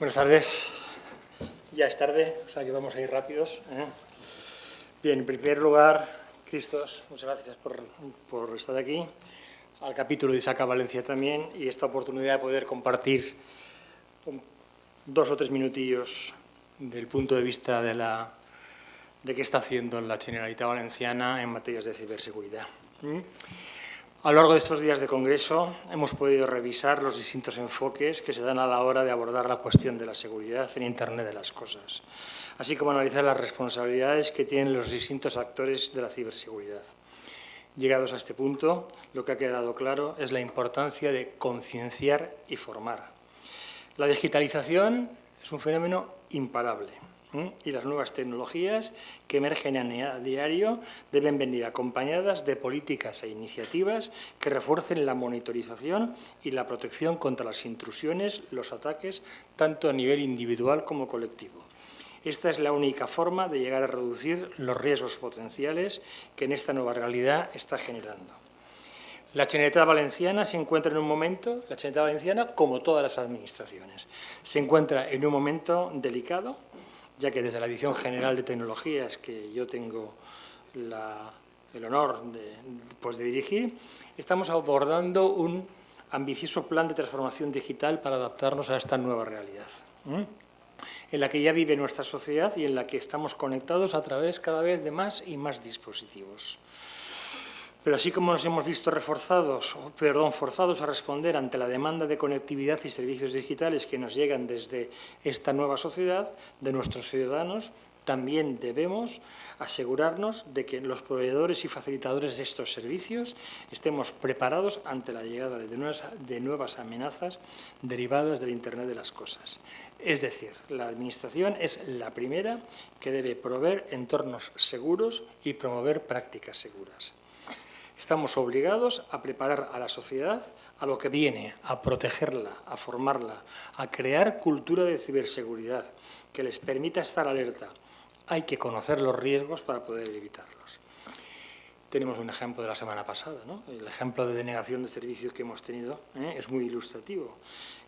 Buenas tardes. Ya es tarde, o sea que vamos a ir rápidos. Bien, en primer lugar, Christos, muchas gracias por estar aquí. Al capítulo de ISACA Valencia también, y esta oportunidad de poder compartir 2 o 3 minutillos del punto de vista de qué está haciendo la Generalitat Valenciana en materias de ciberseguridad. A lo largo de estos días de Congreso hemos podido revisar los distintos enfoques que se dan a la hora de abordar la cuestión de la seguridad en Internet de las cosas, así como analizar las responsabilidades que tienen los distintos actores de la ciberseguridad. Llegados a este punto, lo que ha quedado claro es la importancia de concienciar y formar. La digitalización es un fenómeno imparable y las nuevas tecnologías que emergen a diario deben venir acompañadas de políticas e iniciativas que refuercen la monitorización y la protección contra las intrusiones, los ataques, tanto a nivel individual como colectivo. Esta es la única forma de llegar a reducir los riesgos potenciales que en esta nueva realidad está generando. La Generalitat Valenciana se encuentra en un momento, la Generalitat Valenciana, como todas las administraciones, se encuentra en un momento delicado, ya que desde la Dirección General de Tecnologías, que yo tengo el honor de dirigir, estamos abordando un ambicioso plan de transformación digital para adaptarnos a esta nueva realidad, en la que ya vive nuestra sociedad y en la que estamos conectados a través cada vez de más y más dispositivos. Pero así como nos hemos visto forzados a responder ante la demanda de conectividad y servicios digitales que nos llegan desde esta nueva sociedad, de nuestros ciudadanos, también debemos asegurarnos de que los proveedores y facilitadores de estos servicios estemos preparados ante la llegada de nuevas amenazas derivadas del Internet de las cosas. Es decir, la Administración es la primera que debe proveer entornos seguros y promover prácticas seguras. Estamos obligados a preparar a la sociedad a lo que viene, a protegerla, a formarla, a crear cultura de ciberseguridad que les permita estar alerta. Hay que conocer los riesgos para poder evitarlos. Tenemos un ejemplo de la semana pasada, ¿no? El ejemplo de denegación de servicios que hemos tenido es muy ilustrativo,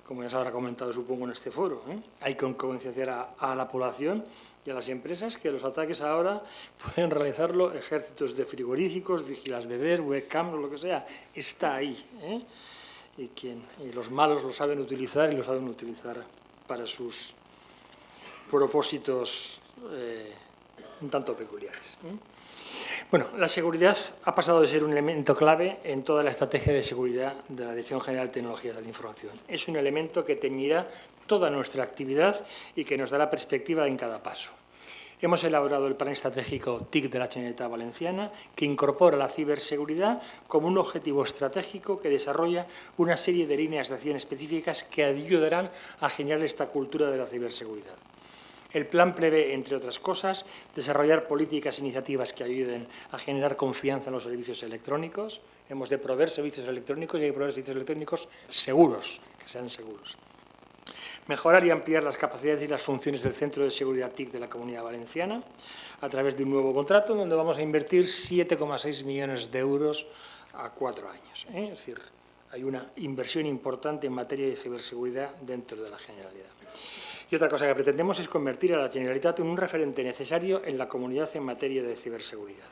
como ya se habrá comentado, supongo, en este foro. Hay que concienciar a la población y a las empresas que los ataques ahora pueden realizarlo ejércitos de frigoríficos, vigilas bebés, webcams o lo que sea. Está ahí. Y los malos lo saben utilizar y lo saben utilizar para sus propósitos un tanto peculiares. Bueno, la seguridad ha pasado de ser un elemento clave en toda la estrategia de seguridad de la Dirección General de Tecnologías de la Información. Es un elemento que teñirá toda nuestra actividad y que nos dará perspectiva en cada paso. Hemos elaborado el plan estratégico TIC de la Generalitat Valenciana, que incorpora la ciberseguridad como un objetivo estratégico que desarrolla una serie de líneas de acción específicas que ayudarán a generar esta cultura de la ciberseguridad. El plan prevé, entre otras cosas, desarrollar políticas e iniciativas que ayuden a generar confianza en los servicios electrónicos. Hemos de proveer servicios electrónicos y hay que proveer servicios electrónicos seguros, que sean seguros. Mejorar y ampliar las capacidades y las funciones del Centro de Seguridad TIC de la Comunidad Valenciana a través de un nuevo contrato donde vamos a invertir 7,6 millones de euros a 4 años. Es decir, hay una inversión importante en materia de ciberseguridad dentro de la Generalidad. Y otra cosa que pretendemos es convertir a la Generalitat en un referente necesario en la comunidad en materia de ciberseguridad.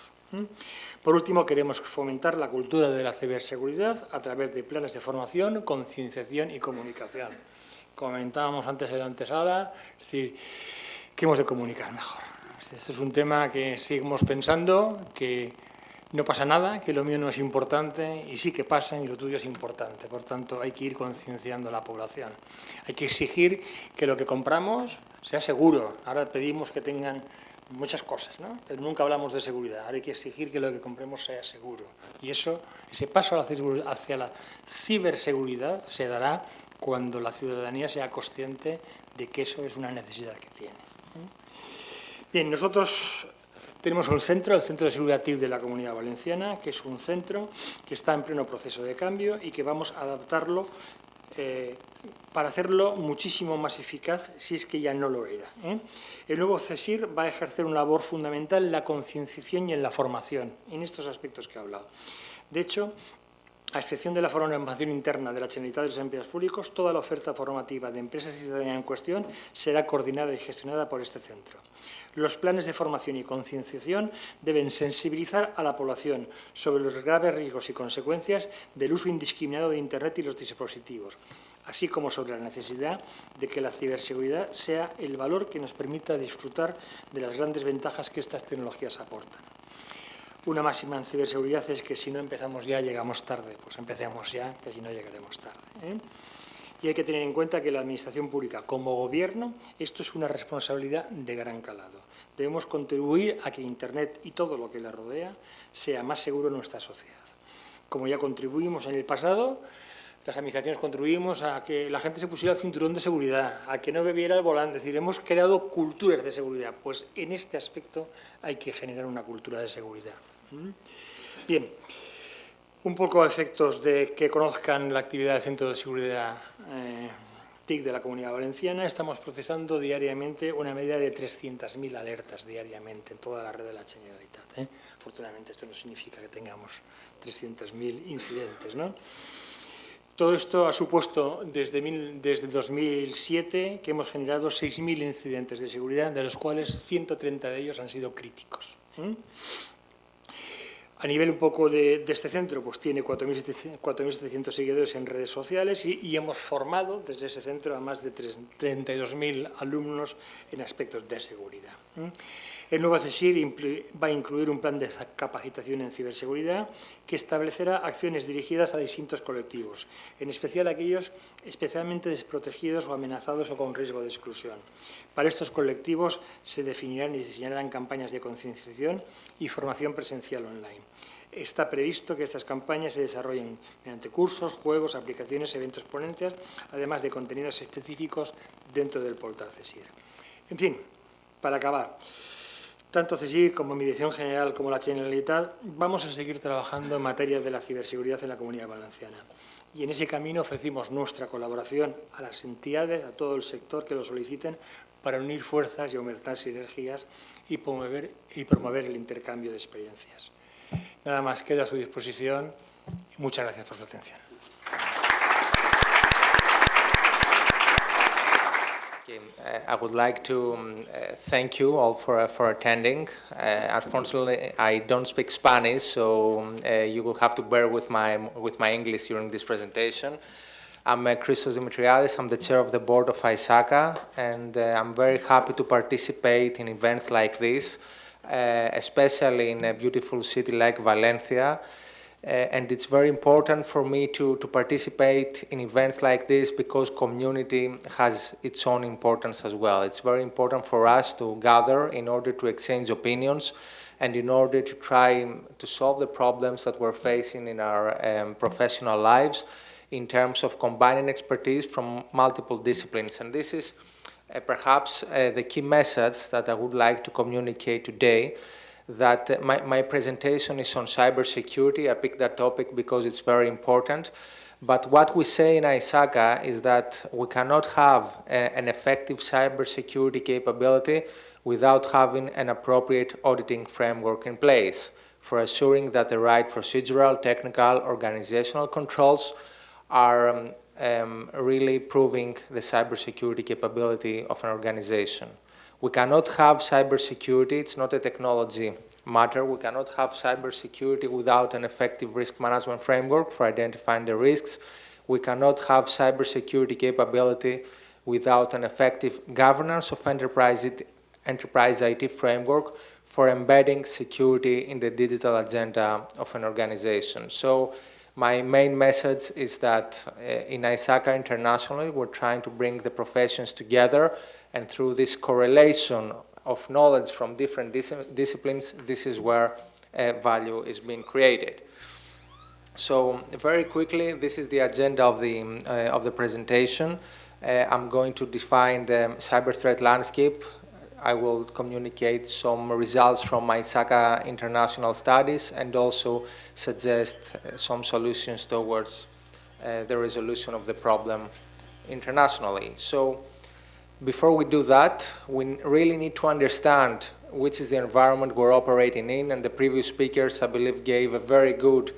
Por último, queremos fomentar la cultura de la ciberseguridad a través de planes de formación, concienciación y comunicación. Comentábamos antes en la antesala, es decir, que hemos de comunicar mejor. Este es un tema que seguimos pensando, que no pasa nada, que lo mío no es importante y sí que pasa y lo tuyo es importante. Por tanto, hay que ir concienciando a la población. Hay que exigir que lo que compramos sea seguro. Ahora pedimos que tengan muchas cosas, ¿no? Pero nunca hablamos de seguridad. Ahora hay que exigir que lo que compremos sea seguro. Y ese paso hacia la ciberseguridad se dará cuando la ciudadanía sea consciente de que eso es una necesidad que tiene. Bien, nosotros tenemos el Centro de Seguridad TIC de la Comunidad Valenciana, que es un centro que está en pleno proceso de cambio y que vamos a adaptarlo para hacerlo muchísimo más eficaz, si es que ya no lo era. El nuevo CSIR va a ejercer una labor fundamental en la concienciación y en la formación, en estos aspectos que he hablado. De hecho, A excepción de la formación interna de la Generalitat de los empleados públicos, toda la oferta formativa de empresas y ciudadanía en cuestión será coordinada y gestionada por este centro. Los planes de formación y concienciación deben sensibilizar a la población sobre los graves riesgos y consecuencias del uso indiscriminado de Internet y los dispositivos, así como sobre la necesidad de que la ciberseguridad sea el valor que nos permita disfrutar de las grandes ventajas que estas tecnologías aportan. Una máxima en ciberseguridad es que si no empezamos ya, llegamos tarde. Pues empecemos ya, que si no llegaremos tarde, ¿eh? Y hay que tener en cuenta que la Administración Pública, como Gobierno, esto es una responsabilidad de gran calado. Debemos contribuir a que Internet y todo lo que la rodea sea más seguro en nuestra sociedad. Como ya contribuimos en el pasado, las administraciones contribuimos a que la gente se pusiera el cinturón de seguridad, a que no bebiera el volante. Es decir, hemos creado culturas de seguridad. Pues en este aspecto hay que generar una cultura de seguridad. Bien, un poco a efectos de que conozcan la actividad del Centro de Seguridad TIC de la Comunidad Valenciana. Estamos procesando diariamente una media de 300.000 alertas diariamente en toda la red de la Generalitat, ¿eh? Afortunadamente esto no significa que tengamos 300.000 incidentes, ¿no? Todo esto ha supuesto desde 2007 que hemos generado 6.000 incidentes de seguridad, de los cuales 130 de ellos han sido críticos, ¿eh? A nivel un poco de este centro, pues tiene 4.700 seguidores en redes sociales y hemos formado desde ese centro a más de 32.000 alumnos en aspectos de seguridad. El nuevo CSIR va a incluir un plan de capacitación en ciberseguridad que establecerá acciones dirigidas a distintos colectivos, en especial aquellos especialmente desprotegidos o amenazados o con riesgo de exclusión. Para estos colectivos se definirán y diseñarán campañas de concienciación y formación presencial online. Está previsto que estas campañas se desarrollen mediante cursos, juegos, aplicaciones, eventos, ponencias, además de contenidos específicos dentro del portal CSIR. En fin, para acabar, tanto CSIR como mi Dirección General como la Generalitat vamos a seguir trabajando en materia de la ciberseguridad en la Comunidad Valenciana. Y en ese camino ofrecimos nuestra colaboración a las entidades, a todo el sector que lo soliciten, para unir fuerzas y aumentar sinergias y promover el intercambio de experiencias. Nada más, queda a su disposición y muchas gracias por su atención. I would like to thank you all for attending. Unfortunately, I don't speak Spanish, so you will have to bear with my English during this presentation. I'm Christos Dimitriadis. I'm the chair of the board of ISACA, and I'm very happy to participate in events like this, especially in a beautiful city like Valencia. And it's very important for me to participate in events like this because community has its own importance as well. It's very important for us to gather in order to exchange opinions and in order to try to solve the problems that we're facing in our professional lives in terms of combining expertise from multiple disciplines. And this is perhaps the key message that I would like to communicate today, that my presentation is on cybersecurity. I picked that topic because it's very important. But what we say in ISACA is that we cannot have an effective cybersecurity capability without having an appropriate auditing framework in place for assuring that the right procedural, technical, organizational controls are really proving the cybersecurity capability of an organization. We cannot have cybersecurity, it's not a technology matter, we cannot have cybersecurity without an effective risk management framework for identifying the risks. We cannot have cybersecurity capability without an effective governance of enterprise IT framework for embedding security in the digital agenda of an organization. So my main message is that in ISACA internationally, we're trying to bring the professions together, and through this correlation of knowledge from different disciplines, this is where value is being created. So very quickly, this is the agenda of the presentation. I'm going to define the cyber threat landscape. I will communicate some results from my ISACA international studies and also suggest some solutions towards the resolution of the problem internationally. So before we do that, we really need to understand which is the environment we're operating in, and the previous speakers, I believe, gave a very good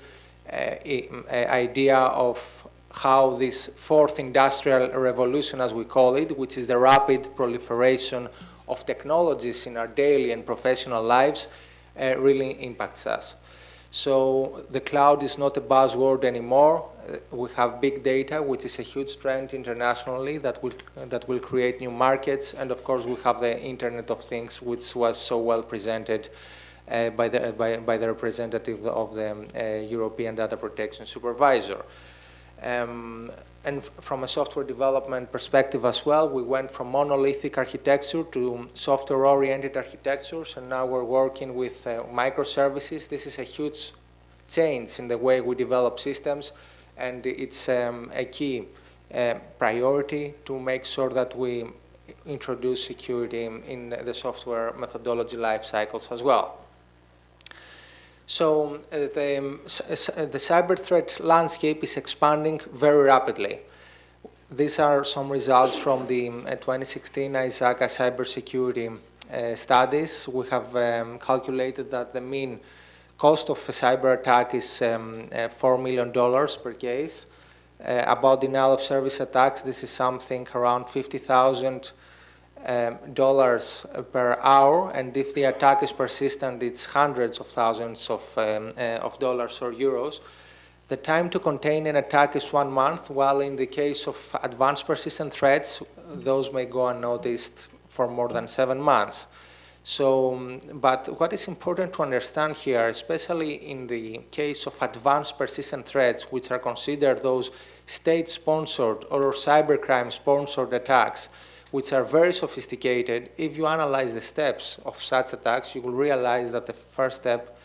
idea of how this fourth industrial revolution, as we call it, which is the rapid proliferation of technologies in our daily and professional lives, really impacts us. So the cloud is not a buzzword anymore. We have big data, which is a huge trend internationally that will create new markets. And of course, we have the Internet of Things, which was so well presented by the representative of the European Data Protection Supervisor. And from a software development perspective as well, we went from monolithic architecture to software-oriented architectures, and now we're working with microservices. This is a huge change in the way we develop systems, and it's a key priority to make sure that we introduce security in the software methodology life cycles as well. So the cyber threat landscape is expanding very rapidly. These are some results from the 2016 ISACA cybersecurity studies. We have calculated that the mean cost of a cyber attack is $4 million per case. About denial of service attacks, this is something around $50,000 per hour, and if the attack is persistent, it's hundreds of thousands of dollars or euros. The time to contain an attack is 1 month, while in the case of advanced persistent threats, those may go unnoticed for more than 7 months. So, but what is important to understand here, especially in the case of advanced persistent threats, which are considered those state-sponsored or cybercrime-sponsored attacks, which are very sophisticated, if you analyze the steps of such attacks, you will realize that the first step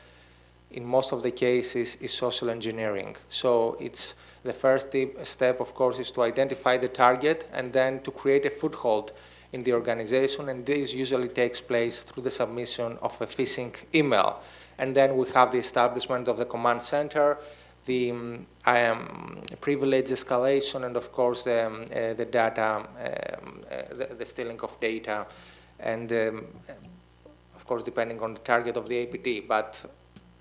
in most of the cases is social engineering. So it's the first step, of course, is to identify the target and then to create a foothold in the organization, and this usually takes place through the submission of a phishing email. And then we have the establishment of the command center, the privilege escalation, and of course the data, the stealing of data, and of course depending on the target of the APT. But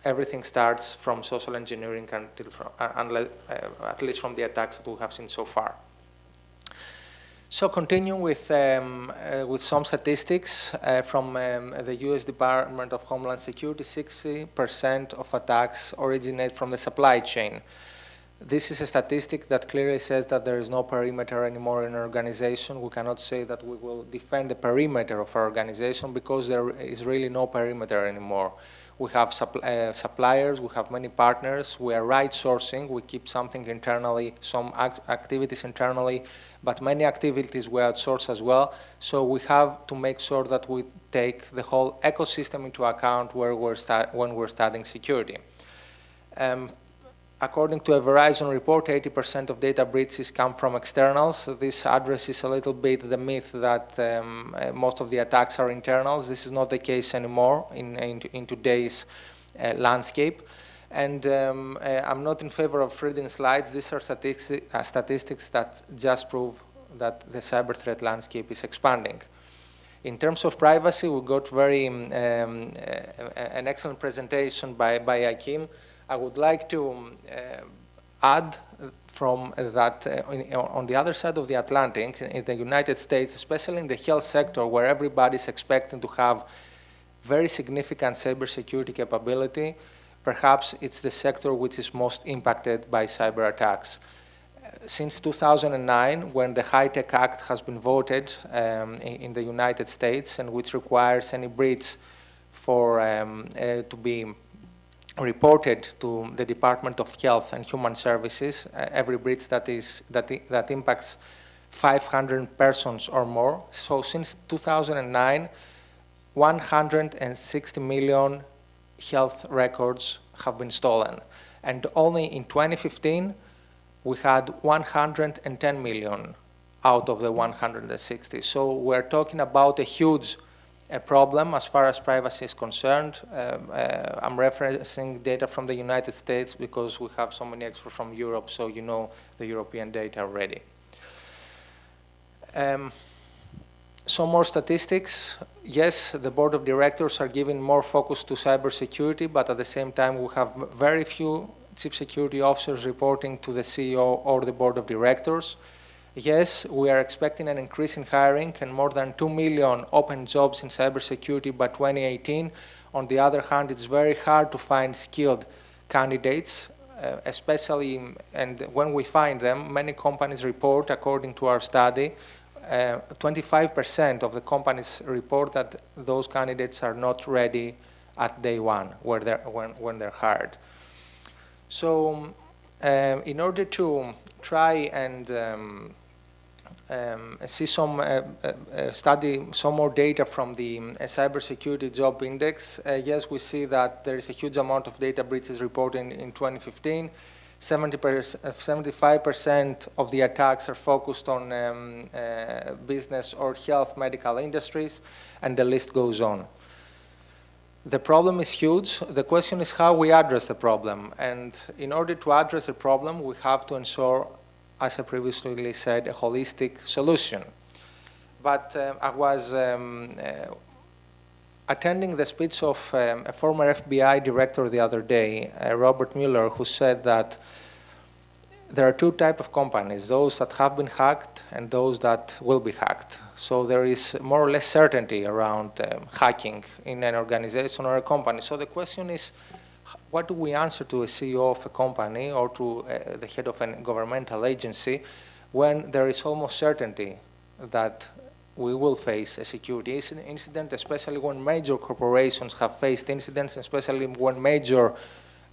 everything starts from social engineering until at least from the attacks that we have seen so far. So continuing with some statistics from the US Department of Homeland Security, 60% of attacks originate from the supply chain. This is a statistic that clearly says that there is no perimeter anymore in our organization. We cannot say that we will defend the perimeter of our organization because there is really no perimeter anymore. We have suppliers, we have many partners, we are right sourcing, we keep something internally, some activities internally, but many activities we outsource as well. So we have to make sure that we take the whole ecosystem into account when we're studying security. According to a Verizon report, 80% of data breaches come from externals. So this addresses a little bit the myth that most of the attacks are internals. This is not the case anymore in today's landscape. And I'm not in favor of reading slides. These are statistics that just prove that the cyber threat landscape is expanding. In terms of privacy, we got an excellent presentation by Akim. I would like to add from that on the other side of the Atlantic, in the United States, especially in the health sector, where everybody's expecting to have very significant cybersecurity capability, perhaps it's the sector which is most impacted by cyber attacks. Since 2009, when the High-Tech Act has been voted in the United States, and which requires any breach to be reported to the Department of Health and Human Services, every breach that impacts 500 persons or more. So since 2009, 160 million health records have been stolen. And only in 2015, we had 110 million out of the 160. So we're talking about a huge problem as far as privacy is concerned. I'm referencing data from the United States because we have so many experts from Europe, so you know the European data already. Some more statistics. Yes, the board of directors are giving more focus to cybersecurity, but at the same time we have very few chief security officers reporting to the CEO or the board of directors. Yes, we are expecting an increase in hiring and more than 2 million open jobs in cybersecurity by 2018. On the other hand, it's very hard to find skilled candidates, especially, and when we find them, many companies report, according to our study, 25% of the companies report that those candidates are not ready at day one when they're hired. So in order to try and see study some more data from the cybersecurity job index, yes, we see that there is a huge amount of data breaches reported in 2015. 75% of the attacks are focused on business or health medical industries, and the list goes on. The problem is huge. The question is how we address the problem. And in order to address the problem, we have to ensure, as I previously said, a holistic solution. But I was attending the speech of a former FBI director the other day, Robert Mueller, who said that there are two types of companies, those that have been hacked and those that will be hacked. So there is more or less certainty around hacking in an organization or a company. So the question is, what do we answer to a CEO of a company or to the head of a governmental agency when there is almost certainty that we will face a security incident, especially when major corporations have faced incidents, especially when major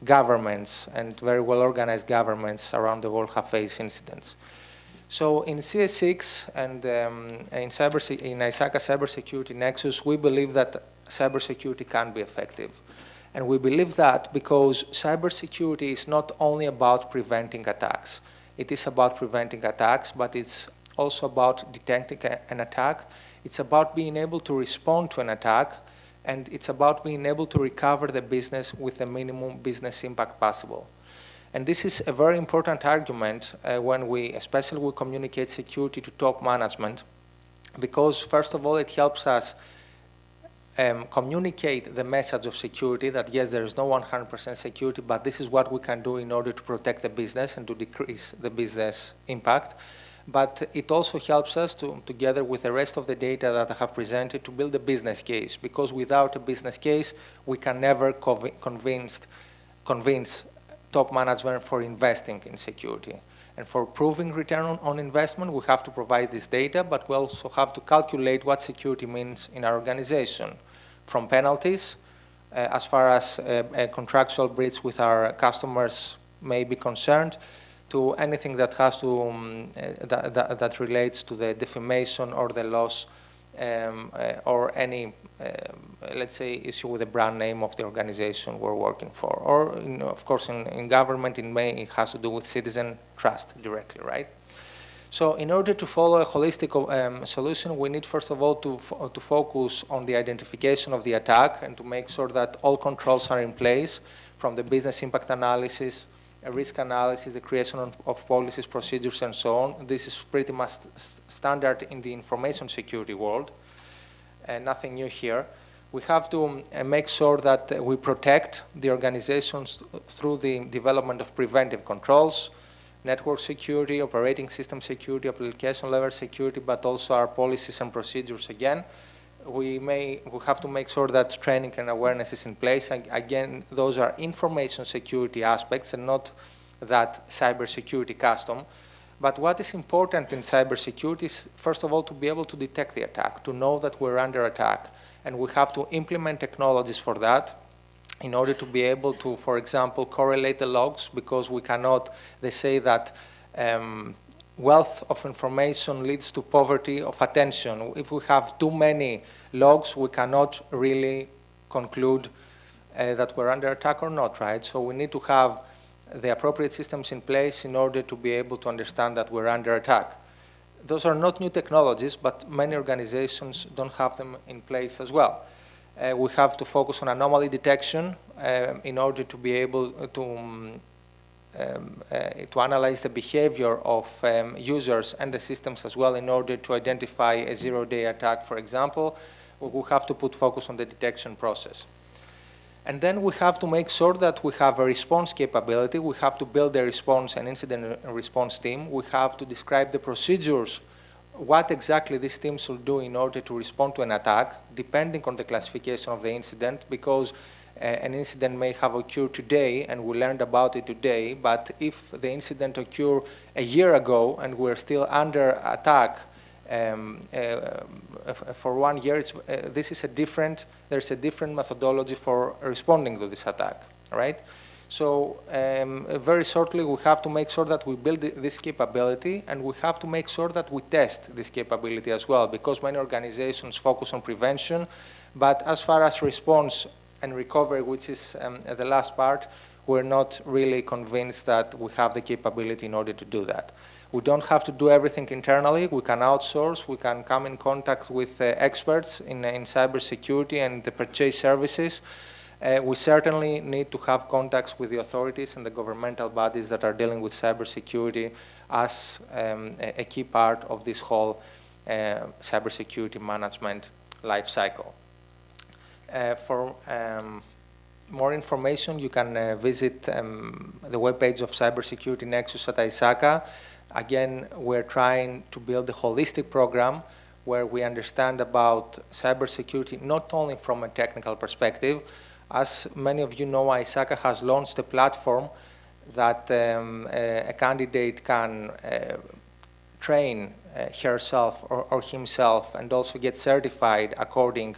governments and very well-organized governments around the world have faced incidents. So in CS6 and in ISACA Cybersecurity Nexus, we believe that cybersecurity can be effective. And we believe that because cybersecurity is not only about preventing attacks. It is about preventing attacks, but it's also about detecting an attack. It's about being able to respond to an attack, and it's about being able to recover the business with the minimum business impact possible. And this is a very important argument when especially we communicate security to top management, because first of all, it helps us communicate the message of security that yes, there is no 100% security, but this is what we can do in order to protect the business and to decrease the business impact. But it also helps us to, together with the rest of the data that I have presented, to build a business case, because without a business case, we can never convince top management for investing in security. And for proving return on investment, we have to provide this data, but we also have to calculate what security means in our organization, from penalties, as far as a contractual breach with our customers may be concerned, to anything that has to that relates to the defamation or the loss or any let's say issue with the brand name of the organization we're working for, or of course in government it has to do with citizen trust directly, right? So in order to follow a holistic solution, we need first of all to focus on the identification of the attack and to make sure that all controls are in place, from the business impact analysis, a risk analysis, the creation of policies, procedures, and so on. This is pretty much standard in the information security world, and nothing new here. We have to make sure that we protect the organizations through the development of preventive controls, network security, operating system security, application level security, but also our policies and procedures again. We have to make sure that training and awareness is in place. And again, those are information security aspects and not that cybersecurity custom. But what is important in cybersecurity is, first of all, to be able to detect the attack, to know that we're under attack. And we have to implement technologies for that in order to be able to, for example, correlate the logs, because we cannot, they say that wealth of information leads to poverty of attention. If we have too many logs, we cannot really conclude that we're under attack or not, right? So we need to have the appropriate systems in place in order to be able to understand that we're under attack. Those are not new technologies, but many organizations don't have them in place as well. We have to focus on anomaly detection in order to be able to analyze the behavior of users and the systems as well in order to identify a zero-day attack, for example. We have to put focus on the detection process. And then we have to make sure that we have a response capability. We have to build a response and incident response team. We have to describe the procedures, what exactly these teams will do in order to respond to an attack, depending on the classification of the incident, because an incident may have occurred today and we learned about it today, but if the incident occurred a year ago and we're still under attack for 1 year, there's a different methodology for responding to this attack, right? So very shortly, we have to make sure that we build this capability, and we have to make sure that we test this capability as well, because many organizations focus on prevention, but as far as response and recovery, which is the last part, we're not really convinced that we have the capability in order to do that. We don't have to do everything internally. We can outsource. We can come in contact with experts in cybersecurity and the purchase services. We certainly need to have contacts with the authorities and the governmental bodies that are dealing with cybersecurity as a key part of this whole cybersecurity management life cycle. For more information, you can visit the webpage of Cybersecurity Nexus at ISACA. Again, we're trying to build a holistic program where we understand about cybersecurity not only from a technical perspective. As many of you know, ISACA has launched a platform that a candidate can train herself or himself and also get certified according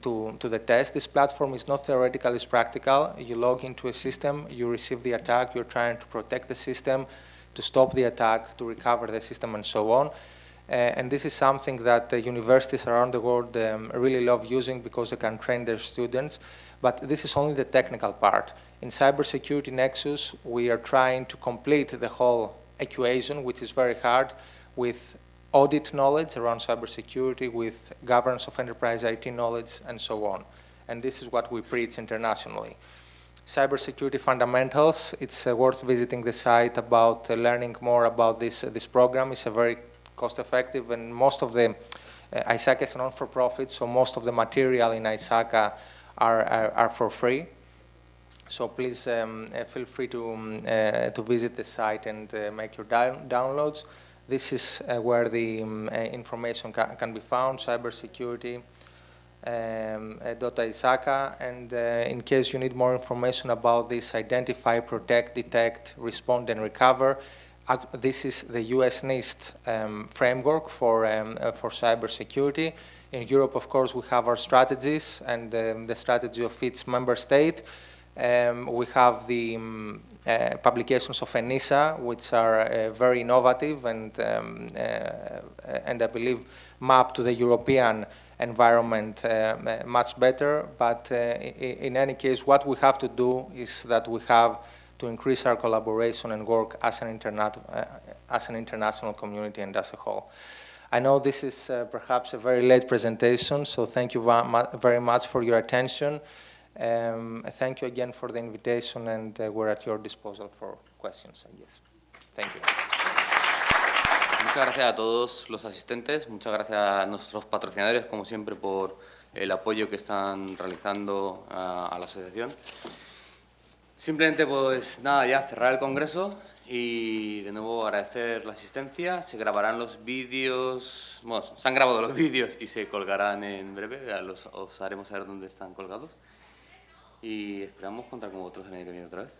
to the test. This platform is not theoretical, it's practical. You log into a system, you receive the attack, you're trying to protect the system, to stop the attack, to recover the system, and so on. And this is something that universities around the world really love using because they can train their students. But this is only the technical part. In Cybersecurity Nexus, we are trying to complete the whole equation, which is very hard, with audit knowledge around cybersecurity, with governance of enterprise IT knowledge, and so on. And this is what we preach internationally. Cybersecurity fundamentals, it's worth visiting the site about learning more about this program. It's a very cost-effective, and most of the ISACA is a non-for-profit, so most of the material in ISACA are for free. So please feel free to visit the site and make your downloads. This is where the information can be found, cybersecurity.isaca, and in case you need more information about this, identify, protect, detect, respond, and recover. This is the US NIST framework for cybersecurity. In Europe, of course, we have our strategies and the strategy of each member state. We have the publications of ENISA, which are very innovative and I believe map to the European environment much better. But in any case, what we have to do is that we have to increase our collaboration and work as an international community and as a whole. I know this is perhaps a very late presentation, so thank you very much for your attention. Thank you again for the invitation, and we're at your disposal for questions, I guess. Thank you. Muchas gracias a todos los asistentes, muchas gracias a nuestros patrocinadores, como siempre, por el apoyo que están realizando a la asociación. Simplemente, pues nada, ya cerrar el congreso y de nuevo agradecer la asistencia. Se grabarán los vídeos, bueno, se han grabado los vídeos y se colgarán en breve, os haremos saber dónde están colgados. Y esperamos contar con vosotros el año que viene otra vez.